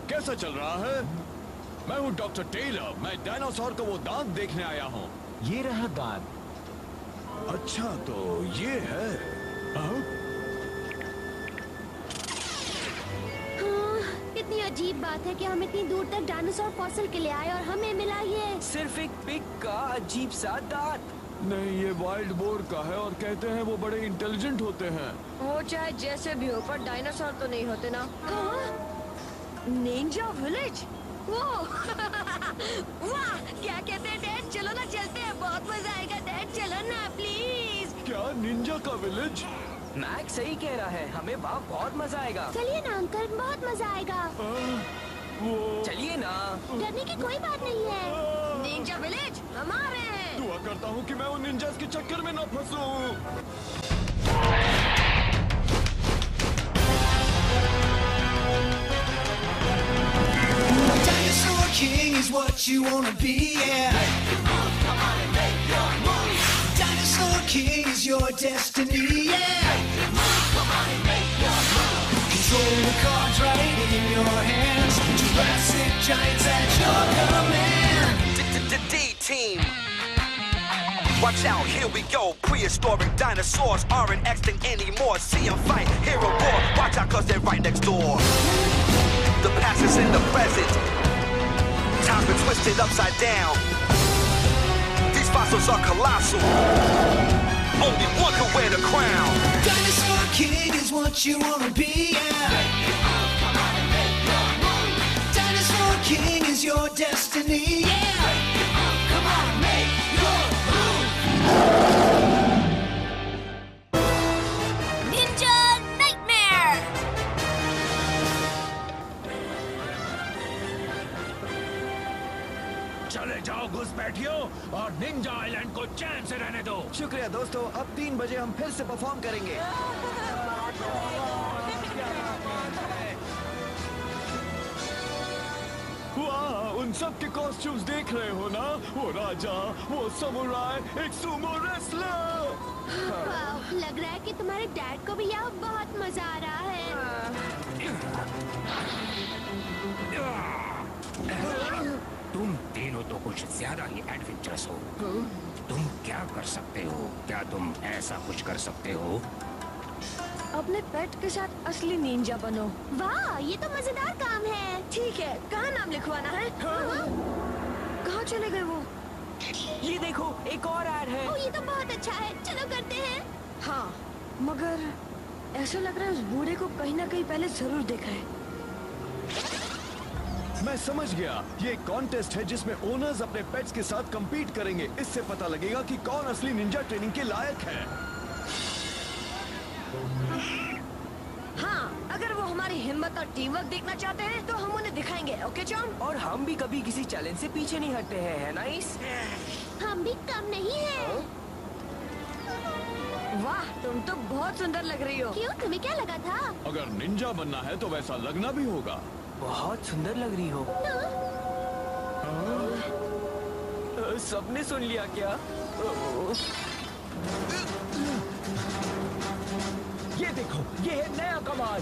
कैसा चल रहा है? मैं हूँ डॉक्टर टेलर। मैं डायनासोर का वो दांत देखने आया हूँ। ये रहा दांत। अच्छा तो ये है। हाँ? कितनी अजीब बात है कि हम इतनी दूर तक डायनासोर फॉसिल के लिए आए और हमें मिला ये। सिर्फ एक पिग का अजीब सा दांत। नहीं, ये वाइल्ड बोर का है और कहते हैं वो बड़े इंटेलिजेंट होते हैं। वो चाहे जैसे भी हो पर डायनासोर तो नहीं होते ना। निंजा विलेज वो वाह क्या कहते हैं डैड, चलो ना चलते हैं, बहुत मजा आएगा डैड, चलो ना प्लीज। क्या निंजा का विलेज? मैक सही कह रहा है, हमें वहाँ बहुत मजा आएगा। चलिए ना अंकल, बहुत मजा आएगा। वो चलिए ना। डरने की कोई बात नहीं है। निंजा विलेज हम आ रहे हैं। दुआ करता हूँ कि मैं उन निंजास के चक्कर में न फंसूं। Dinosaur King is what you wanna be, yeah. Dinosaur King is your destiny, yeah. Control the cards right in your hands. Jurassic giants at your command. D-Team. Watch out, here we go. Prehistoric dinosaurs aren't extinct anymore. See them fight, hear a roar. Watch out, cause they're right next door. The past is in the present. Time's been twisted upside down. These fossils are colossal. Only one can wear the crown. Dinosaur King is what you wanna be, yeah. Dinosaur King is your destiny, yeah. Come on, make your Ninja nightmare. चले जाओ घुसपैठियो और Ninja island को चैन से रहने दो। शुक्रिया दोस्तों, अब 3 बजे हम फिर से परफॉर्म करेंगे। वाह, उन सब के कॉस्ट्यूम्स देख रहे हो ना? वो राजा, वो समुराई, एक सुमो रेसलर। वाह, लग रहा है कि तुम्हारे डैड को भी यहाँ बहुत मजा आ रहा है। तुम तीनों तो कुछ ज्यादा ही एडवेंचरस हो। तुम क्या कर सकते हो? क्या तुम ऐसा कुछ कर सकते हो? अपने पेट के साथ असली निंजा बनो। वाह, ये तो मजेदार काम है। ठीक है, कहाँ नाम लिखवाना है? कहाँ चले गए वो? ये देखो, एक और ऐड है। ओ, ये तो बहुत अच्छा है, चलो करते हैं। हाँ, मगर ऐसा लग रहा है उस बूढ़े को कहीं ना कहीं पहले जरूर देखा है। मैं समझ गया, ये एक कॉन्टेस्ट है जिसमें ओनर्स अपने पेट्स के साथ compete करेंगे। इससे पता लगेगा कि कौन असली निंजा ट्रेनिंग के लायक है। हाँ, अगर वो हमारी हिम्मत और टीम वर्क देखना चाहते हैं तो हम उन्हें दिखाएंगे, ओके जॉन? और हम भी कभी किसी चैलेंज से पीछे नहीं हटते हैं, है ना इस? हम भी कम नहीं है। वाह, तुम तो बहुत सुंदर लग रही हो। क्यों, तुम्हें क्या लगा था? अगर निंजा बनना है तो वैसा लगना भी होगा। बहुत सुंदर लग रही हो। सबने सुन लिया क्या? ये देखो, ये है नया कमाल।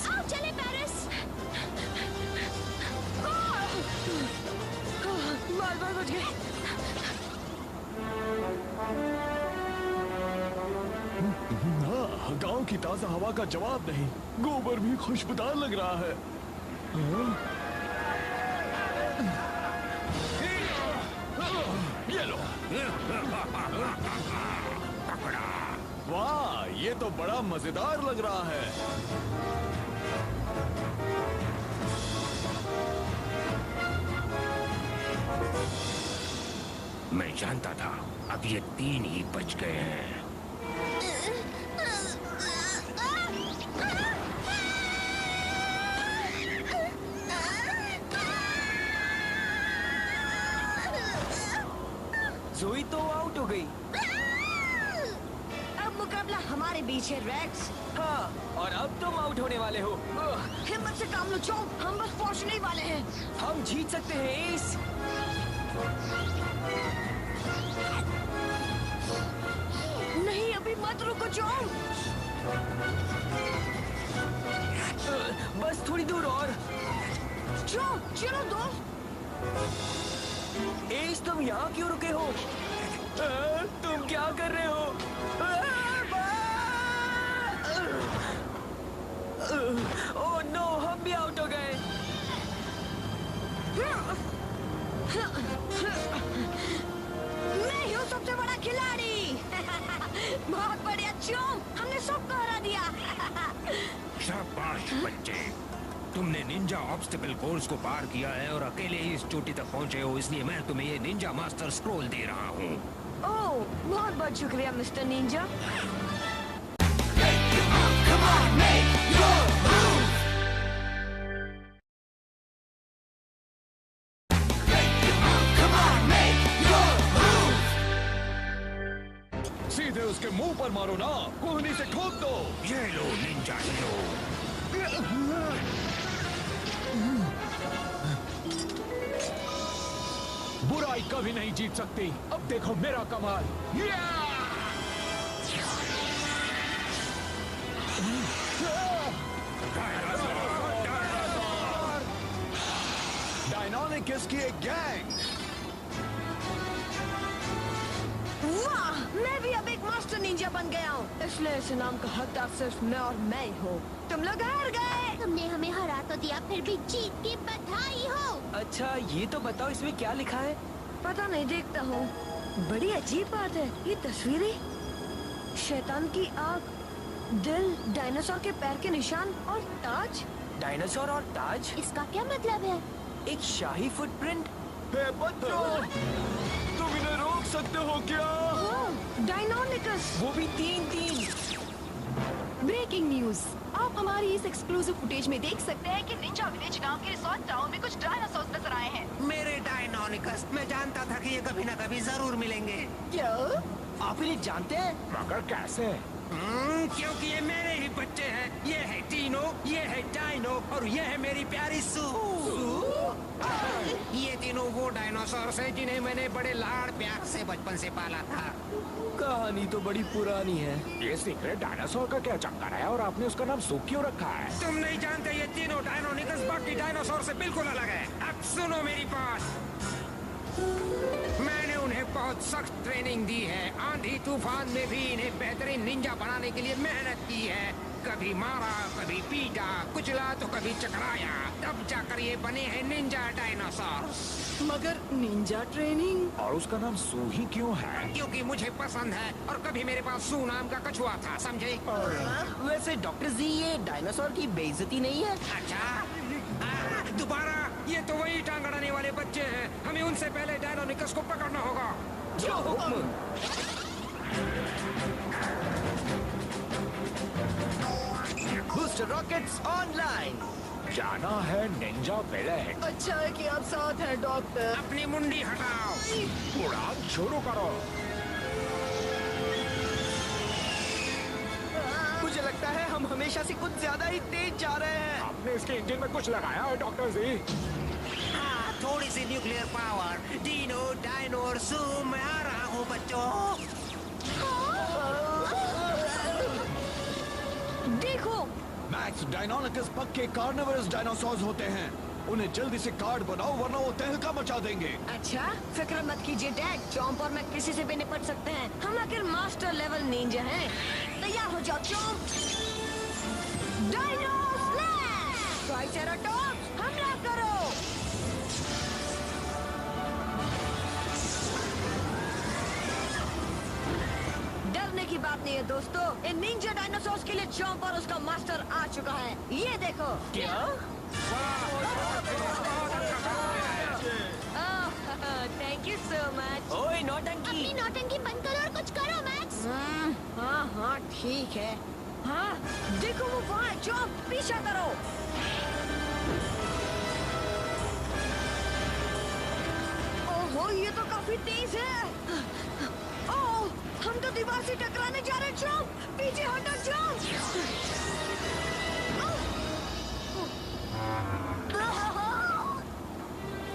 आओ चले पेरिस। बार-बार बच गए। हाँ, गांव की ताजा हवा का जवाब नहीं। गोबर भी खुशबूदार लग रहा है। ये लो। वाह, ये तो बड़ा मजेदार लग रहा है। मैं जानता था, अब ये 3 ही बच गए हैं। जोई तो आउट हो गई। अब मुकाबला हमारे बीच है रेक्स। हाँ, और अब तुम आउट होने वाले हो। हिम्मत से काम लो चॉम्प, हम बस पहुंचने ही वाले हैं। हम जीत सकते हैं एस। नहीं अभी मत रुको चॉम्प। बस थोड़ी दूर और। चॉम्प चलो दोस्त। एस तुम यहाँ क्यों रुके हो? तुम क्या कर रहे हो? ओह नो, हम भी आउट हो गए। मैं हूँ सबसे बड़ा खिलाड़ी। बहुत बढ़िया चॉम्प, हमने सबको हरा दिया। शाबाश बच्चे, तुमने निंजा ऑब्स्टिकल कोर्स को पार किया है और अकेले ही इस चोटी तक पहुंचे हो, इसलिए मैं तुम्हें ये निंजा मास्टर स्क्रोल दे रहा हूँ। ओह बहुत बहुत शुक्रिया mister Ninja. Come on, make your move. Come on, make your move. सीधे उसके मुंह पर मारो ना, कोहनी से ठोक दो। ये लो निंजा हीरो। बुराई कभी नहीं जीत सकती। अब देखो मेरा कमाल। डायनामिकस की एक गैंग। वाह, मैं भी अब एक मास्टर निंजा बन गया हूँ, इसलिए इस नाम का हकदार सिर्फ मैं और मैं ही हूँ। तुम लोग हार गए। तुमने हमें हरा तो दिया, फिर भी जीत की बधाई हो। अच्छा ये तो बताओ इसमें क्या लिखा है? पता नहीं, देखता हूँ। बड़ी अजीब बात है, ये तस्वीरें, शैतान की आग, दिल, डायनासोर के पैर के निशान और ताज। डायनासोर और ताज? इसका क्या मतलब है? एक शाही फुटप्रिंट। हे बच्चों, तुम इन्हें रोक सकते हो क्या? डायनोनिकस। वो भी 3-3। ब्रेकिंग न्यूज, आप हमारी इस एक्सक्लूसिव फुटेज में देख सकते हैं कि निंजा विलेज नाम के रिसोर्ट टाउन में कुछ डायनासोर्स नजर आए हैं। मेरे डायनोनिकस, मैं जानता था कि ये कभी न कभी जरूर मिलेंगे। क्या? आप इन्हें जानते हैं? मगर कैसे? क्योंकि ये मेरे ही बच्चे हैं। ये है टीनो, ये है डाइनो और ये है मेरी प्यारी सू। ये तीनों वो डायनासोर हैं जिन्हें मैंने बड़े लाड़ प्यार से बचपन से पाला था। कहानी तो बड़ी पुरानी है। ये सीक्रेट डायनासोर का क्या चक्कर है और आपने उसका नाम सू क्यों रखा है? तुम नहीं जानते, ये तीनों डायनोनिकस बाकी डायनासोर से बिल्कुल अलग है। अब सुनो मेरी बात। मैंने उन्हें बहुत सख्त ट्रेनिंग दी है। आंधी तूफान में भी इन्हें बेहतरीन निंजा बनाने के लिए मेहनत की है। कभी मारा, कभी पीटा, कुचला तो कभी चकराया, तब जाकर ये बने हैं निंजा डायनासोर। मगर निंजा ट्रेनिंग? और उसका नाम सू ही क्यों है? क्योंकि मुझे पसंद है और कभी मेरे पास सू नाम का कछुआ था, समझे? वैसे डॉक्टर जी, ये डायनासोर की बेइज्जती नहीं है? अच्छा, दोबारा? ये तो वही टांग अड़ाने वाले बच्चे हैं। हमें उनसे पहले डायनोनिकस को पकड़ना होगा। जो हुक्म। Booster rockets online. जाना है निंजा विलेज। अच्छा है कि आप साथ हैं डॉक्टर। अपनी मुंडी हटाओ। उड़ान शुरू करो। मुझे लगता है हम हमेशा से कुछ ज्यादा ही तेज जा रहे हैं। आपने इसके इंजन में कुछ लगाया है डॉक्टर जी? हाँ, थोड़ी सी न्यूक्लियर पावर। डीनो, डायनो और सू, मैं आ रहा हूँ बच्चों। देखो, मैक्स, डायनोनिकस पक्के कार्निवरस डायनासोर्स होते हैं। उन्हें जल्दी से कार्ड बनाओ वरना वो तहलका मचा देंगे। अच्छा फिक्र मत कीजिए डैड, चॉम्प और मैं किसी से भी निपट सकते हैं। हम आखिर मास्टर लेवल निंजा हैं। तैयार हो जाओ चॉम्प। Dino slash! ट्राइसेराटॉप्स, हमला करो। डरने की बात नहीं है दोस्तों, इन निंजा डायनासोर्स के लिए चॉम्प और उसका मास्टर आ चुका है। ये देखो। क्या? Thank you so much. ओए नौटंकी! अपनी नौटंकी बंद करो और कुछ करो मैक्स। हाँ हाँ ठीक है। हाँ देखो वो वहाँ है, चॉम्प पीछा करो। ओहो ये तो काफी तेज है। ओह, हम तो दीवार से टकराने जा रहे हैं। चॉम्प, पीछे हटो चॉम्प।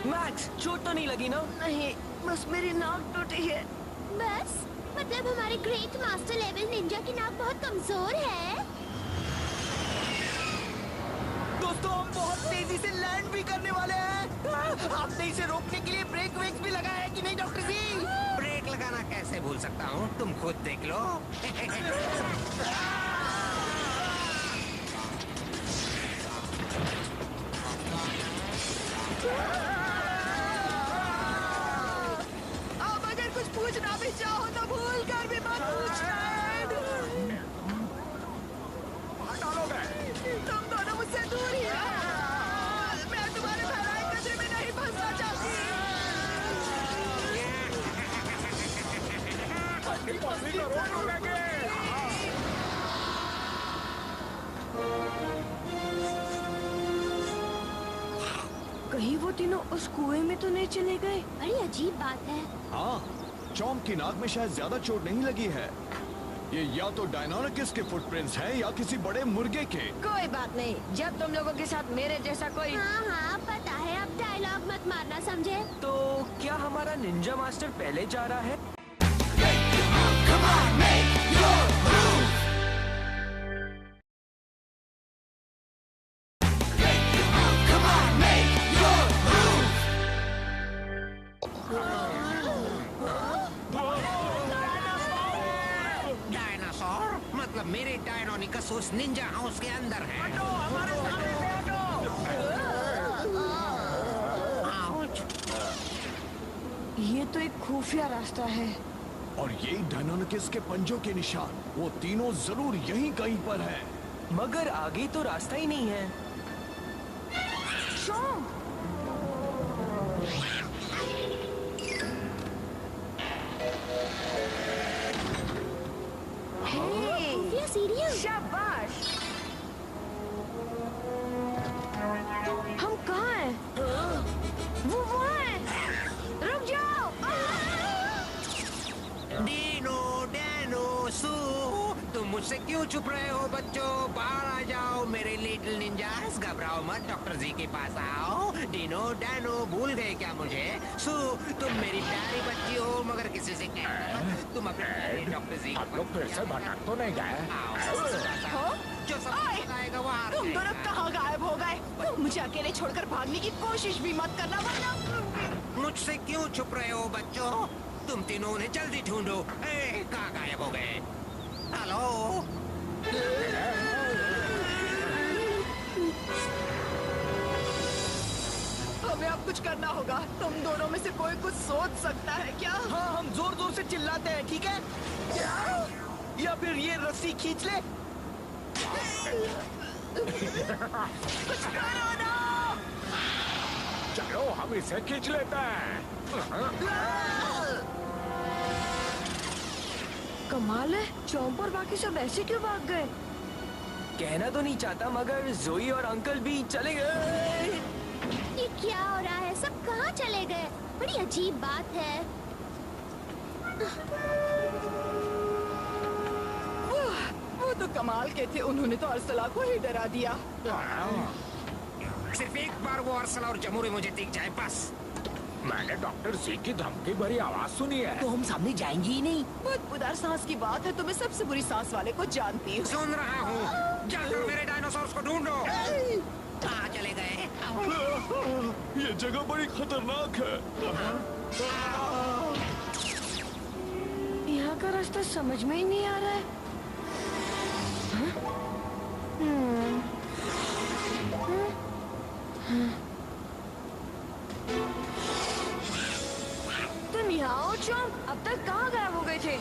मैक्स, चोट तो नहीं लगी ना? नहीं, बस मेरी नाक टूटी है। बस मतलब हमारे ग्रेट मास्टर लेवल निंजा की नाक बहुत कमजोर है। दोस्तों, हम बहुत तेजी से लैंड भी करने वाले हैं। आपने इसे रोकने के लिए ब्रेक वेक्स भी लगाया है कि नहीं डॉक्टर जी? ब्रेक लगाना कैसे भूल सकता हूँ, तुम खुद देख लो। अब अगर कुछ पूछना भी चाहो तो भूल कर भी मत पूछना। तुम दोनों मुझसे दूर ही रहो। मैं तुम्हारे फैलाए कचरे में नहीं फंसना चाहती। कहीं वो तीनों उस कुएं में तो नहीं चले गए? बड़ी अजीब बात है। हाँ, चॉम्प की नाक में शायद ज्यादा चोट नहीं लगी है। ये या तो डायनासोरस के फुटप्रिंट्स हैं या किसी बड़े मुर्गे के। कोई बात नहीं, जब तुम लोगों के साथ मेरे जैसा कोई। हाँ हाँ पता है, अब डायलॉग मत मारना, समझे? तो क्या हमारा निंजा मास्टर पहले जा रहा है? Come on, make your move. Come on, make your move. Dinosaur मतलब मेरे डायनोनिकस उस निंजा हाउस के अंदर है। आउच। ये तो एक खुफिया रास्ता है। और ये डायनासोरस के पंजों के निशान, वो तीनों जरूर यहीं कहीं पर हैं। मगर आगे तो रास्ता ही नहीं है। चॉम्प, खुफिया सीढ़ियाँ। शाबाश। हम कहाँ हैं? वो वहाँ है। रुक जाओ। डीनो डैनो सू, तुम मुझसे क्यों छुप रहे हो बच्चों? बाहर आ जाओ मेरे लिटिल निंजास। घबराओ मत, डॉक्टर जी के पास आओ। डीनो डैनो भूल गए क्या मुझे? सू, तुम मेरी प्यारी बच्ची हो मगर किसी से तुम अपने प्यारे डॉक्टर जी आप लोग फिर से भटक तो नहीं गए? आओ। जो सब बताएगा वो हार तुम दोनों जाएगा। कहाँ गायब हो गए? मुझे अकेले छोड़कर भागने की कोशिश भी मत करना वरना। मुझसे क्यों छुप रहे हो बच्चों? तुम तीनों उन्हें जल्दी ढूंढो। कहाँ गायब हो गए? हेलो, हमें अब कुछ करना होगा। तुम दोनों में से कोई कुछ सोच सकता है क्या? हाँ, हम जोर जोर से चिल्लाते हैं, ठीक है? या फिर ये रस्सी खींच ले। कुछ करो ना। चलो हम इसे खींच लेते हैं। कमाल है, चॉम्प और बाकी सब ऐसे क्यों भाग गए? कहना तो नहीं चाहता मगर जोई और अंकल भी चले गए। ये क्या हो रहा है? सब कहाँ चले गए? बड़ी अजीब बात है। वो तो कमाल के थे, उन्होंने तो अरसला को ही डरा दिया। सिर्फ एक बार वो अरसला और जमूरे मुझे दिख जाए बस। मैंने डॉक्टर जी की धमकी भरी आवाज सुनी है। तो हम सामने जाएंगे ही नहीं। बुदबुदार सांस की बात है तो मैं सबसे बुरी सांस वाले को जानती हूँ। सुन रहा हूँ, जाकर मेरे डायनासोर्स को ढूंढो। कहाँ चले गए? ये जगह बड़ी खतरनाक है। यहाँ का रास्ता समझ में ही नहीं आ रहा है। तुम यहाँ आओ चॉम्प, अब तक कहाँ गायब हो गए थे?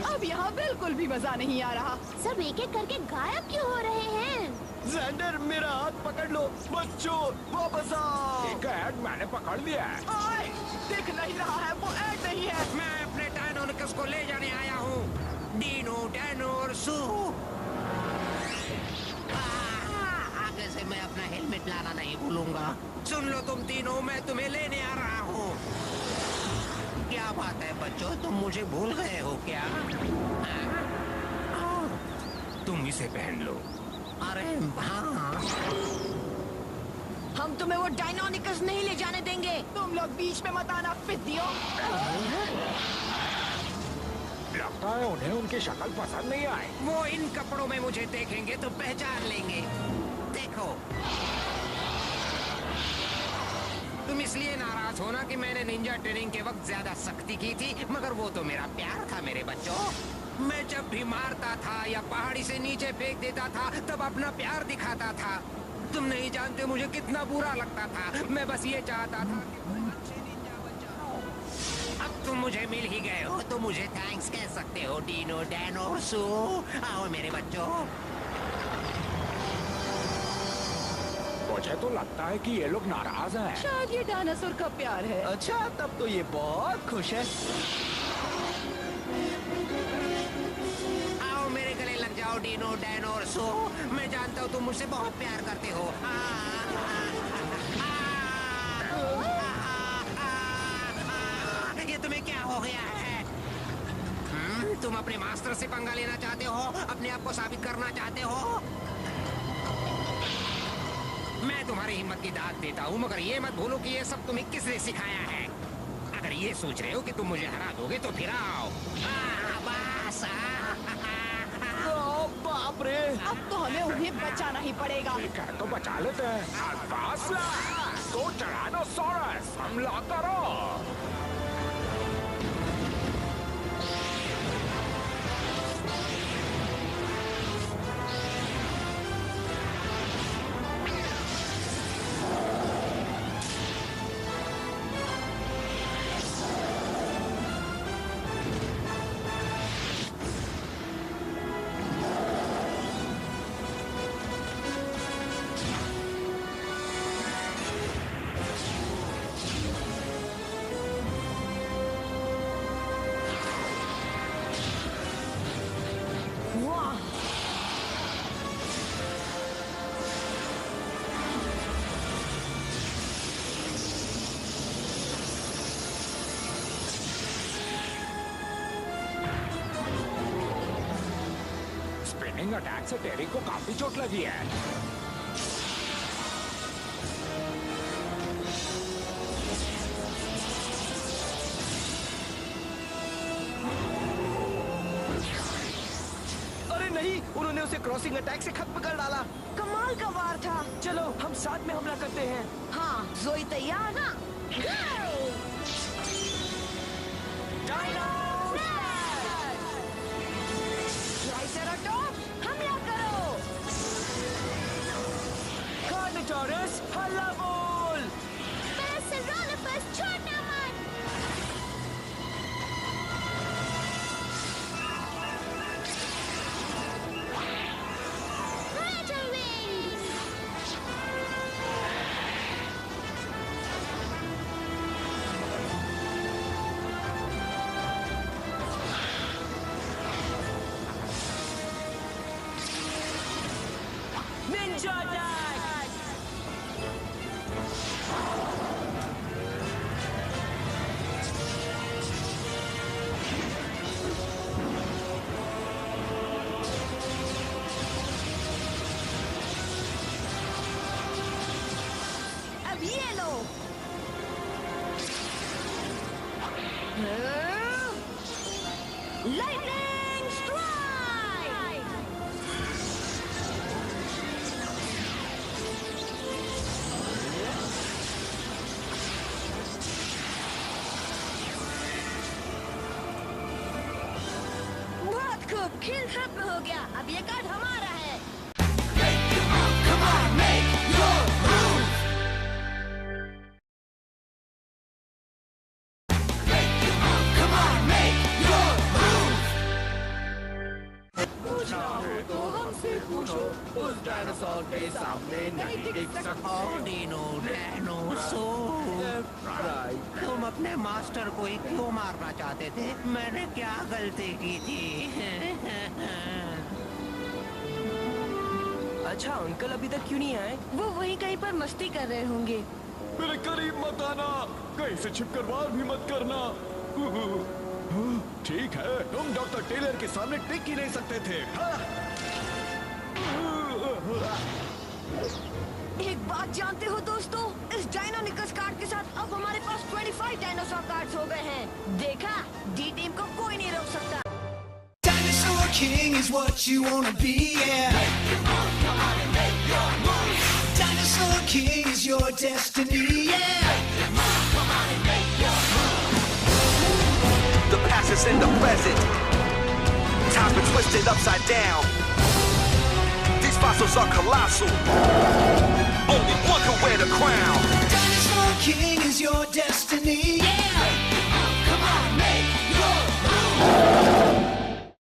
अब यहाँ बिल्कुल भी मजा नहीं आ रहा। सब एक एक करके गायब क्यों हो रहे हैं? ज़ेंडर, मेरा हाथ पकड़ लो। बच्चों, वापस आओ। एक ऐड मैंने पकड़ लिया है। ओए, दिख नहीं रहा है, वो ऐड नहीं है। मैं अपने डायनोनिकस को ले जाने आया हूँ। डीनो डायनोर सू। आगे से मैं अपना हेलमेट पिलाना नहीं भूलूंगा। सुन लो तुम तीनों, मैं तुम्हें लेने आ रहा हूँ। क्या बात है बच्चों, तुम मुझे भूल गए हो क्या? तुम इसे पहन लो। अरे हाँ, हम तुम्हें वो डायनोनिकस नहीं ले जाने देंगे। तुम लोग बीच में मत आना, फिद्दियों। लगता है उन्हें उनकी शक्ल पसंद नहीं आई। वो इन कपड़ों में मुझे देखेंगे तो पहचान लेंगे। देखो, तुम इसलिए नाराज हो ना कि मैंने निंजा ट्रेनिंग के वक्त ज्यादा सख्ती की थी, मगर वो तो मेरा प्यार था मेरे बच्चों। मैं जब भी मारता था या पहाड़ी से नीचे फेंक देता था तब अपना प्यार दिखाता था। तुम नहीं जानते मुझे कितना बुरा लगता था। मैं बस ये चाहता था कि तुम अच्छे निंजा बन जाओ। अब तुम मुझे मिल ही गए हो तो मुझे थैंक्स कह सकते हो डीनो डैनो सू। आओ मेरे बच्चों। मुझे तो लगता है कि ये लोग नाराज हैं। शायद ये डायनासोर का प्यार है। अच्छा, तब तो ये बहुत खुश है। आओ मेरे गले लग जाओ डीनो डैनो और सो। मैं जानता हूँ तुम मुझसे बहुत प्यार करते हो। ये तुम्हें क्या हो गया है? तुम अपने मास्टर से पंगा लेना चाहते हो? अपने आप को साबित करना चाहते हो? मैं तुम्हारी हिम्मत की दाद देता हूँ, मगर ये मत भूलो कि ये सब तुम्हें किसने सिखाया है। अगर ये सोच रहे हो कि तुम मुझे हरा दोगे तो फिर आओ। बस। ओ बाप रे! अब तो हमें उन्हें बचाना ही पड़ेगा। ठीक है, तो बचा लेते हैं। अल्फासला, तो टायरानोसॉरस, हमला करो। स्पिनिंग अटैक से टेरी को काफी चोट लगी है। अरे नहीं, उन्होंने उसे क्रॉसिंग अटैक से खत्म कर डाला। कमाल का वार था। चलो हम साथ में हमला करते हैं। हाँ, जोई तैयार ना? ट्राइसेराटॉप्स, हमला करो। कार्निटोरस, हल्ला बोल। वेलोसिराप्टर छोड़ना मत। Predator wings. Ninja attack! अब ये लो। Lightning strike. बहुत खूब, खेल खत्म हो गया। अब ये कार्ड हमारा है। Come on, make your move. Come on, make your move. पूछना हो तो हमसे पूछो, उस डायनासोर के सामने नहीं टिक सकते। डीनो डैनो सो। राइट। तुम अपने मास्टर को ही क्यों मारना चाहते थे? मैंने क्या गलती की थी? अच्छा अंकल अभी तक क्यों नहीं आए? वो वहीं कहीं पर मस्ती कर रहे होंगे। मेरे करीब मत आना, कहीं से छिपकर वार भी मत करना। ठीक है, तुम डॉक्टर टेलर के सामने टिक ही नहीं सकते थे। एक बात जानते हो दोस्तों, इस डायनानिकस कार्ड के साथ अब हमारे पास 25 डायनासोर कार्ड्स हो गए हैं। देखा, डी टीम को कोई नहीं रोक सकता। Dinosaur King is what you wanna be, yeah. Dinosaur King is your destiny, yeah. The past is in the present. Time's been twisted upside down. These fossils are colossal. Only one can wear the crown. Dinosaur King is your destiny, yeah.